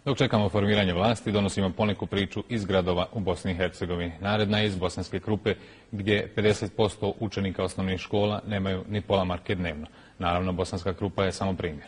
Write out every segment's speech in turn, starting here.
Dok čekamo formiranje vlasti, donosimo poneku priču iz gradova u Bosni i Hercegovini. Naredna je iz Bosanske Krupe, gdje 50% učenika osnovnih škola nemaju ni pola marke dnevno. Naravno, Bosanska Krupa je samo primjer.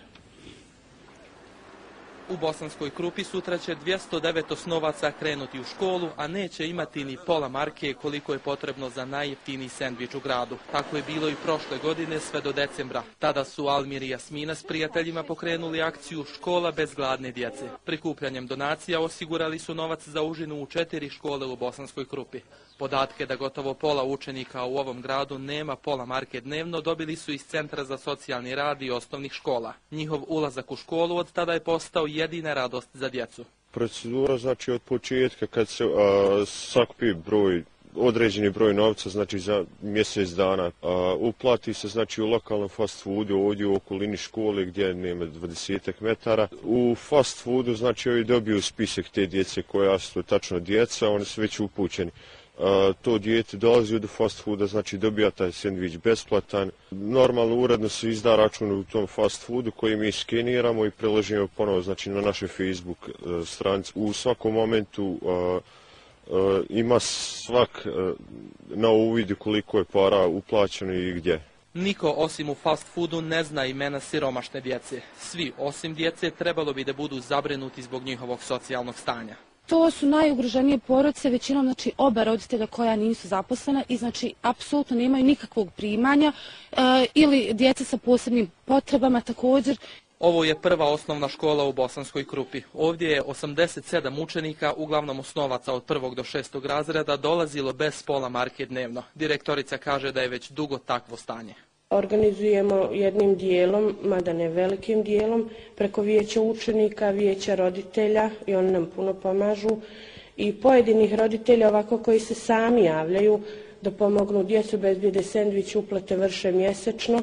U Bosanskoj Krupi sutra će 209 osnovaca krenuti u školu, a neće imati ni pola marke koliko je potrebno za najjeftiniji sendvič u gradu. Tako je bilo i prošle godine sve do decembra. Tada su Almir i Jasmina s prijateljima pokrenuli akciju Škola bez gladne djece. Prikupljanjem donacija osigurali su novac za užinu u 4 škole u Bosanskoj Krupi. Podatke da gotovo pola učenika u ovom gradu nema pola marke dnevno dobili su iz Centra za socijalni rad i osnovnih škola. Njihov ulazak u školu od tada je postao jedina radost za djecu. Procedura znači od početka kad se sakupi određeni broj novca, znači za mjesec dana. Uplati se znači u lokalnom fast foodu ovdje u okolini škole gdje nema 20 metara. U fast foodu znači ovi dobiju spisak te djece koja su tačno djeca, oni su već upućeni. To dijete dolazi do fast fooda, znači dobija taj sendvič besplatan. Normalno uredno se izda račun u tom fast foodu koji mi skeniramo i preložimo ponovo znači na naše Facebook stranice. U svakom momentu ima svak na uvidu koliko je para uplaćeno i gdje. Niko osim u fast foodu ne zna imena siromašne djece. Svi osim djece trebalo bi da budu zabrinuti zbog njihovog socijalnog stanja. To su najugroženije porodice, većinom znači oba roditelja koja nisu zaposlena i znači apsolutno nemaju nikakvog primanja ili djeca sa posebnim potrebama također. Ovo je prva osnovna škola u Bosanskoj Krupi. Ovdje je 87 učenika, uglavnom osnovaca od 1. do 6. razreda, dolazilo bez pola marke dnevno. Direktorica kaže da je već dugo takvo stanje. Organizujemo jednim dijelom, mada ne velikim dijelom, preko vijeća učenika, vijeća roditelja i oni nam puno pomažu i pojedinih roditelja ovako koji se sami javljaju da pomognu djecu, bezbjede sendvič, uplate vrše mjesečno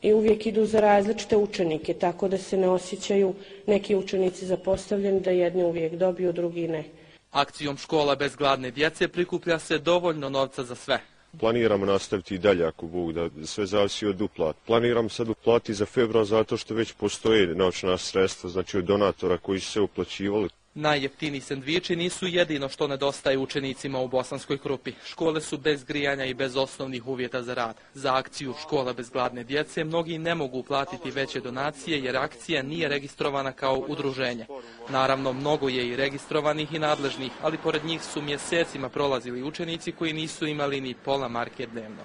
i uvijek idu za različite učenike, tako da se ne osjećaju neki učenici zapostavljeni, da jedni uvijek dobiju, drugi ne. Akcijom Škola bez gladne djece prikuplja se dovoljno novca za sve. Planiramo nastaviti i dalje ako Bog, da sve zavisi od uplata. Planiramo sad uplati za februar zato što već postoje novčana sredstva, znači od donatora koji su se uplaćivali. Najjeftiniji sendviči nisu jedino što nedostaje učenicima u Bosanskoj Krupi. Škole su bez grijanja i bez osnovnih uvjeta za rad. Za akciju Škola bez gladne djece mnogi ne mogu uplatiti veće donacije jer akcija nije registrovana kao udruženje. Naravno, mnogo je i registrovanih i nadležnih, ali pored njih su mjesecima prolazili učenici koji nisu imali ni pola marke dnevno.